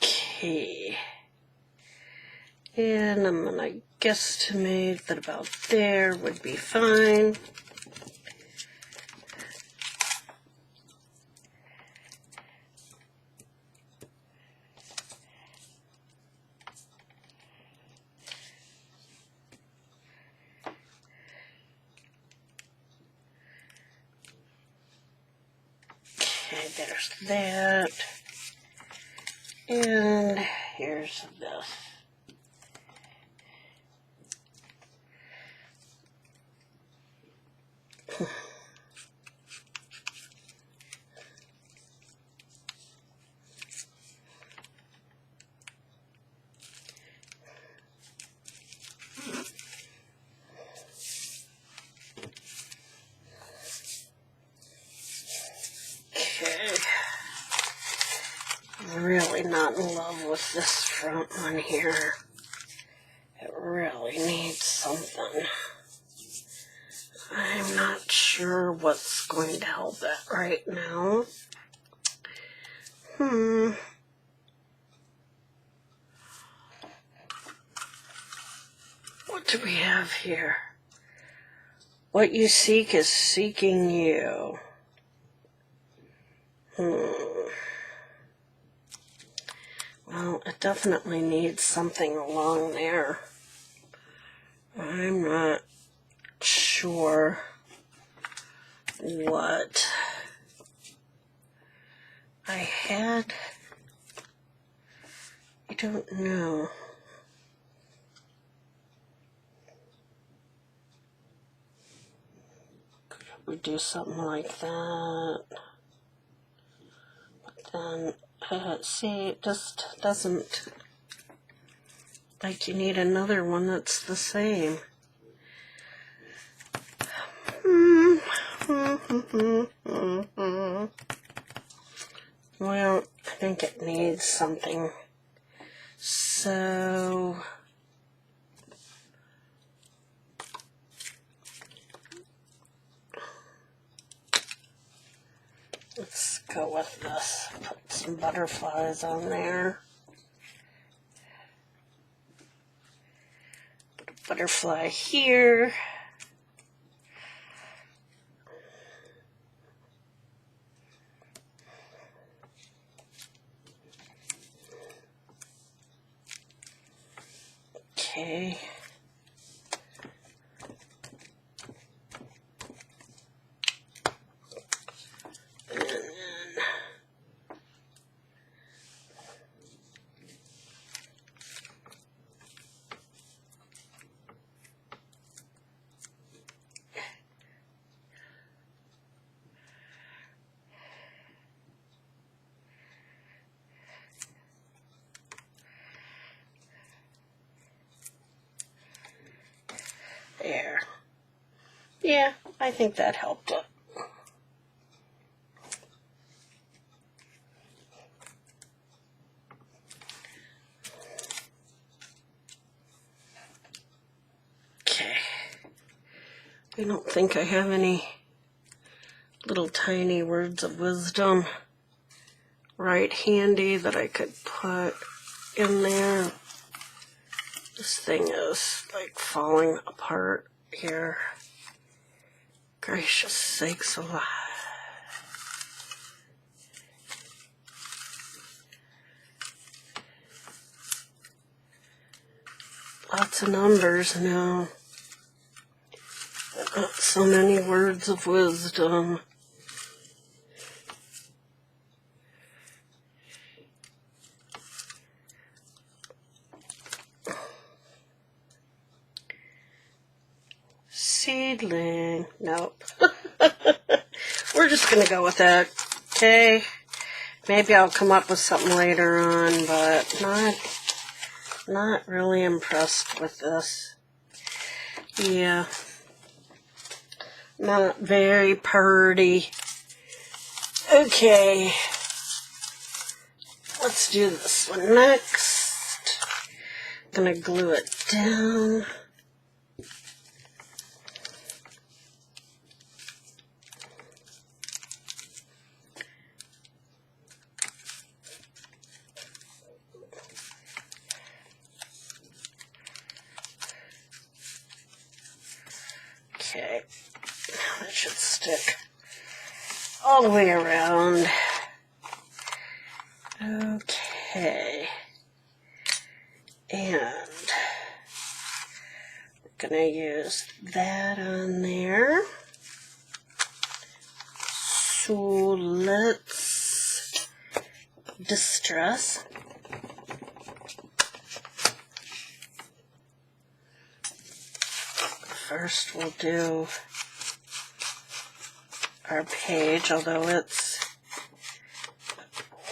Okay. And I'm gonna guesstimate that about there would be fine. Okay, there's that. And here's this. Okay. I'm really not in love with this front one here. It really needs something. I'm not sure what's going to help it right now. What do we have here? What you seek is seeking you. Well, it definitely needs something along there. I'm not sure what I had. I don't know. Could we do something like that? But then, see, it just doesn't, like, you need another one that's the same. Well, I think it needs something. So let's go with this. Put some butterflies on there. Put a butterfly here. Okay. And then there. Yeah, I think that helped it. Okay. I don't think I have any little tiny words of wisdom right handy that I could put in there. This thing is like falling apart here. Gracious sakes alive. Lots of numbers now. Not so many words of wisdom. Seedling. Nope. We're just going to go with that. Okay. Maybe I'll come up with something later on, but not really impressed with this. Yeah. Not very pretty. Okay. Let's do this one next. Gonna glue it down. Okay, that should stick all the way around. Okay, and we're gonna use that on there. So let's distress. First we'll do our page, although it's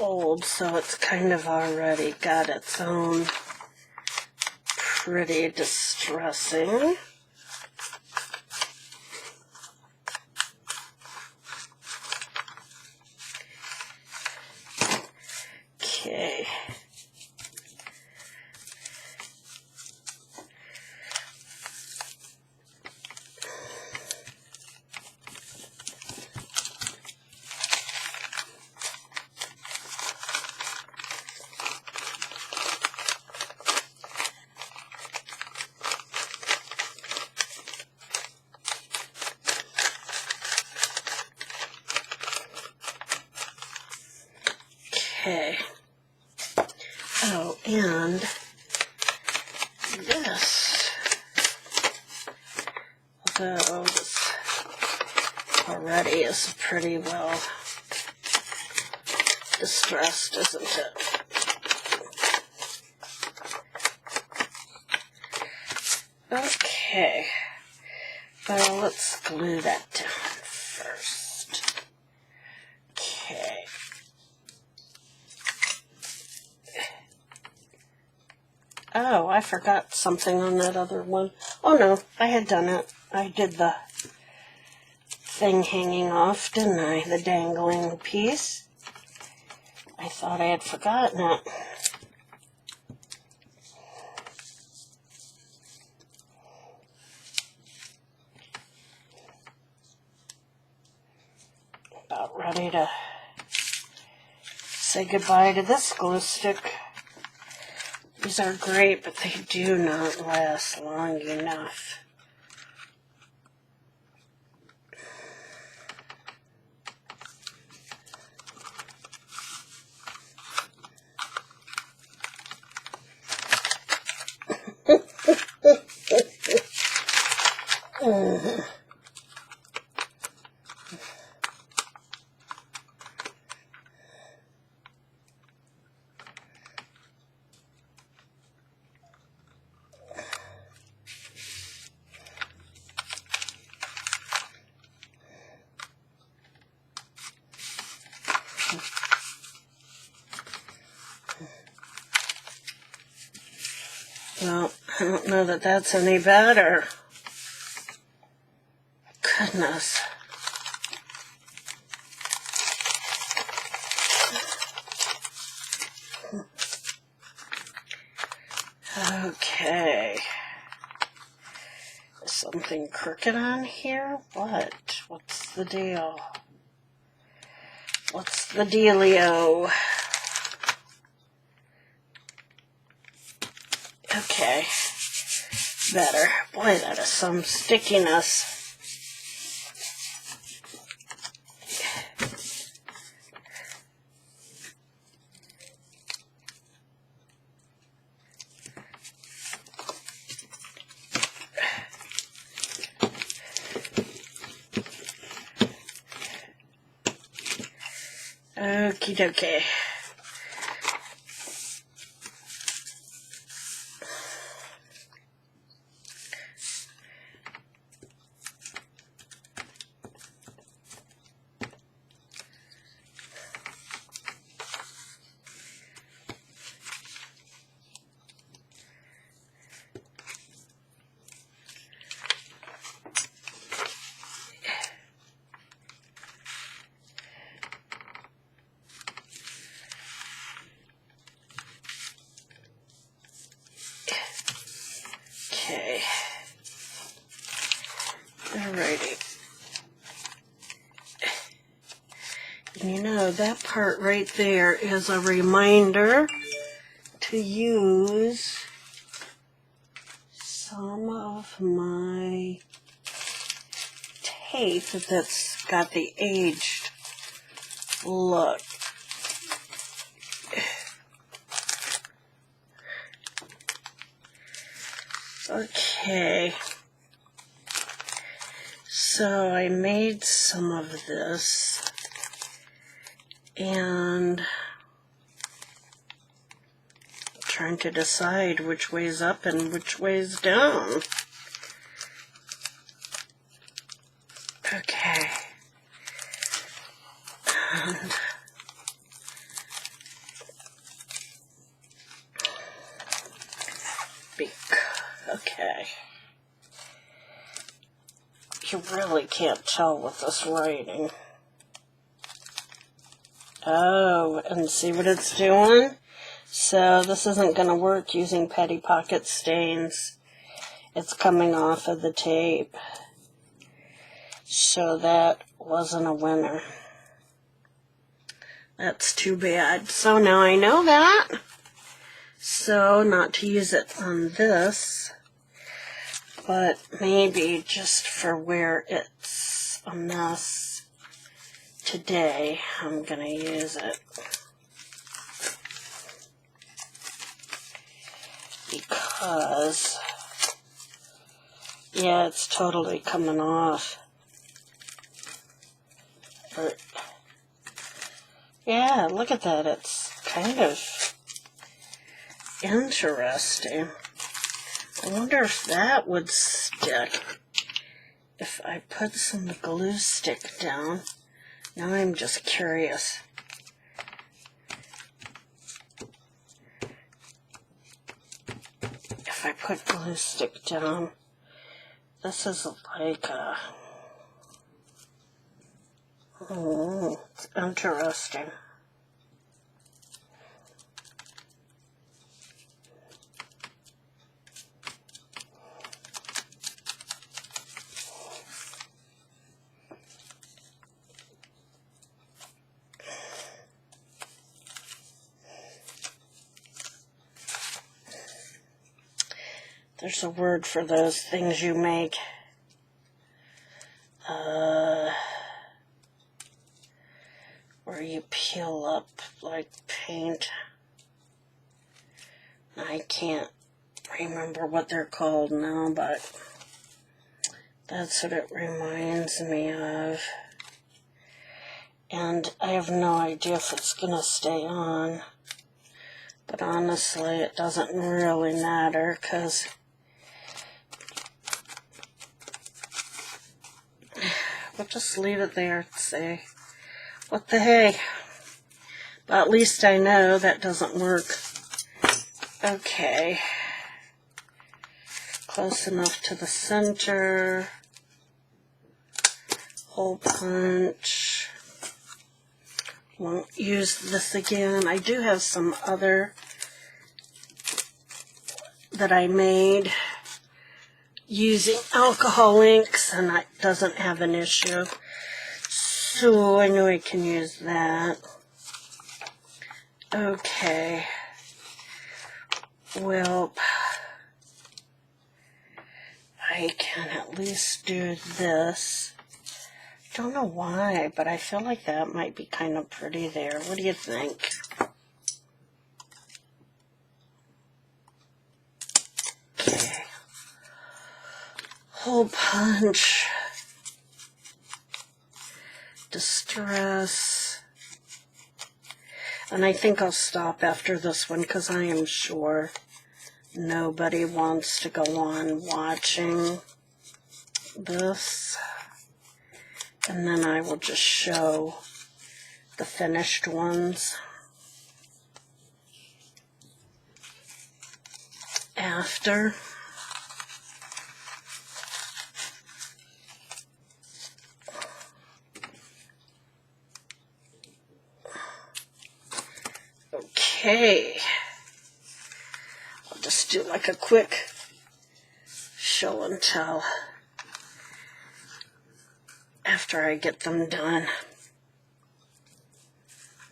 old, so it's kind of already got its own pretty distressing. Okay. Okay. Oh, and this, although this already is pretty well distressed, isn't it? Okay. Well, let's glue that down first. Okay. Oh, I forgot something on that other one. Oh no, I had done it. I did the thing hanging off, didn't I? The dangling piece. I thought I had forgotten it. About ready to say goodbye to this glue stick. These are great, but they do not last long enough. Well, I don't know that that's any better. Goodness. Okay. Is something crooked on here? What? What's the deal? What's the dealio? Okay. Better. Boy, that is some stickiness. Okie dokie. Okay. Alrighty. And you know, that part right there is a reminder to use some of my tape that's got the aged look. Okay, so I made some of this, and I'm trying to decide which way's up and which way's down. Okay, and okay. You really can't tell with this writing. Oh, and see what it's doing? So this isn't going to work using Petty Pocket stains. It's coming off of the tape. So that wasn't a winner. That's too bad. So now I know that. So not to use it on this, but maybe just for where it's a mess today, I'm going to use it. Because, yeah, it's totally coming off. But, yeah, look at that. It's kind of interesting. I wonder if that would stick if I put some glue stick down. Now I'm just curious. If I put glue stick down, this is like a... it's interesting. There's a word for those things you make. Where you peel up like paint. I can't remember what they're called now, but that's what it reminds me of. And I have no idea if it's going to stay on. But honestly, it doesn't really matter, because we'll just leave it there and say, what the hey? But at least I know that doesn't work. Okay. Close enough to the center. Hole punch. Won't use this again. I do have some other that I made using alcohol inks, and that doesn't have an issue. So I know I can use that. Okay. Well, I can at least do this. Don't know why, but I feel like that might be kind of pretty there. What do you think? Okay. Hole punch. Distress. And I think I'll stop after this one because I am sure nobody wants to go on watching this. And then I will just show the finished ones after. Okay, I'll just do like a quick show and tell after I get them done.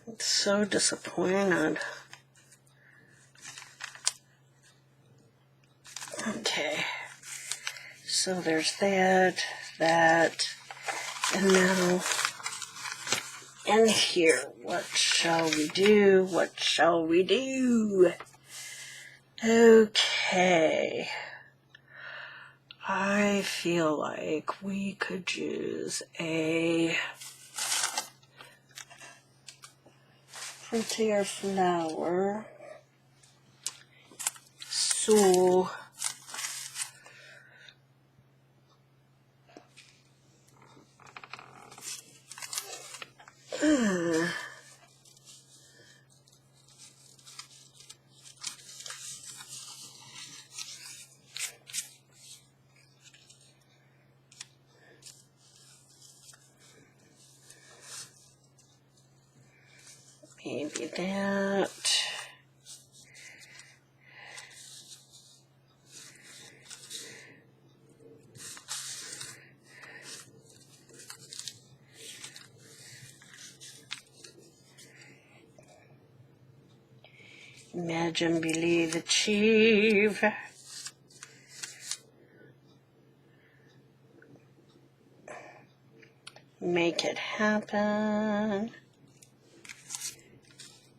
I'm so disappointed. Okay, so there's that, and now in here, what shall we do? What shall we do? Okay, I feel like we could use a prettier flower. So maybe that. Imagine, believe, achieve. Make it happen.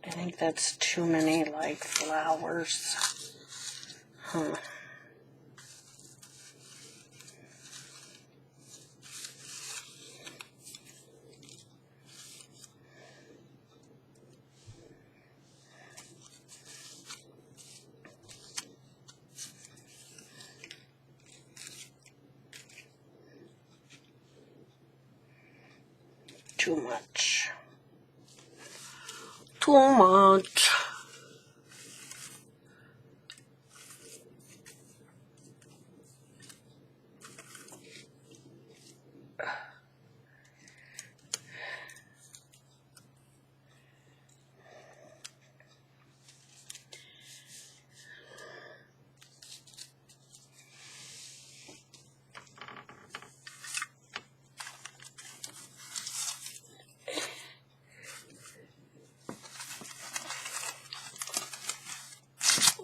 I think that's too many, like, flowers. Huh. Too much. Too much.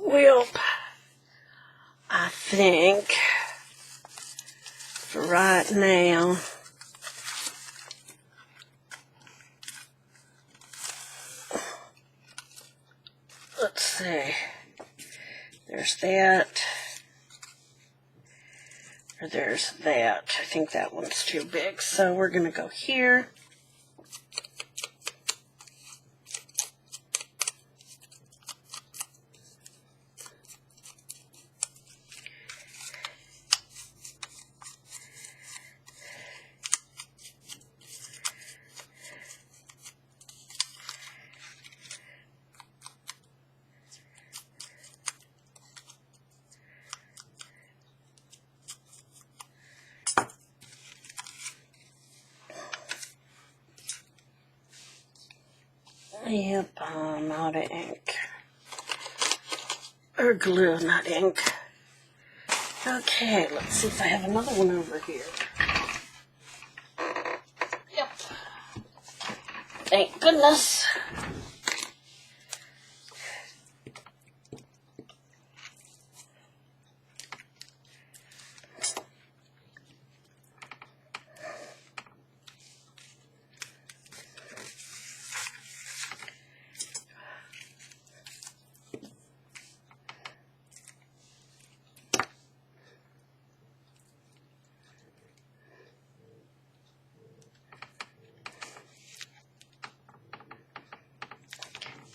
Well, I think for right now, let's see, there's that, or there's that. I think that one's too big, so we're going to go here. Yep, I'm out of ink. Or glue, not ink. Okay, let's see if I have another one over here. Yep. Thank goodness.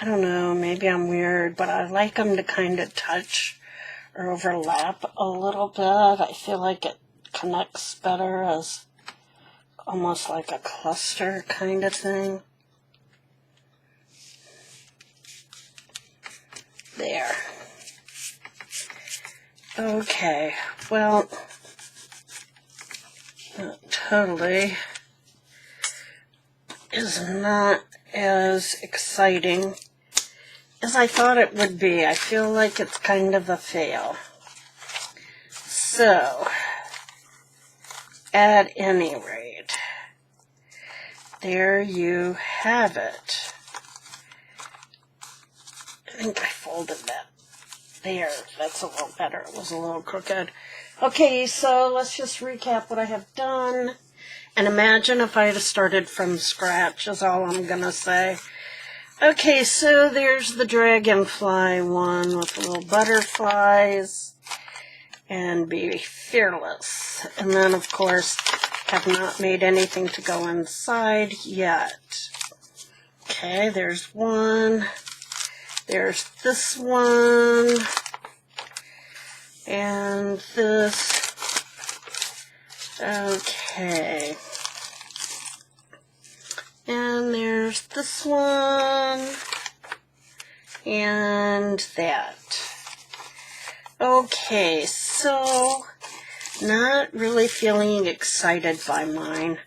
I don't know, maybe I'm weird, but I like them to kind of touch or overlap a little bit. I feel like it connects better as almost like a cluster kind of thing. There. Okay, well, that totally is not as exciting as I thought it would be. I feel like it's kind of a fail. So, at any rate, there you have it. I think I folded that. There, that's a little better. It was a little crooked. Okay, so let's just recap what I have done. And imagine if I had started from scratch, is all I'm going to say. Okay, so there's the dragonfly one with the little butterflies. And be fearless. And then, of course, have not made anything to go inside yet. Okay, there's one. There's this one. And this. Okay. And there's this one. And that. Okay, so not really feeling excited by mine.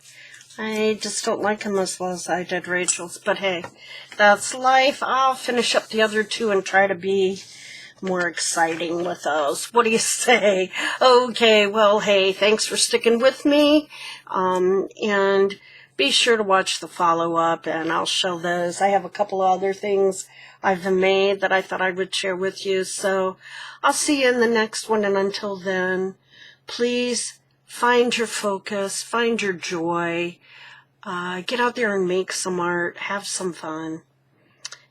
I just don't like them as well as I did Rachel's, but hey, that's life. I'll finish up the other two and try to be more exciting with those. What do you say? Okay, well, hey, thanks for sticking with me, and be sure to watch the follow-up, and I'll show those. I have a couple of other things I've made that I thought I would share with you, so I'll see you in the next one, and until then, please find your focus, find your joy, get out there and make some art, have some fun,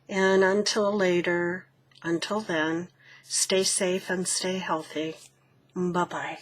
and until later, until then, stay safe and stay healthy. Bye-bye.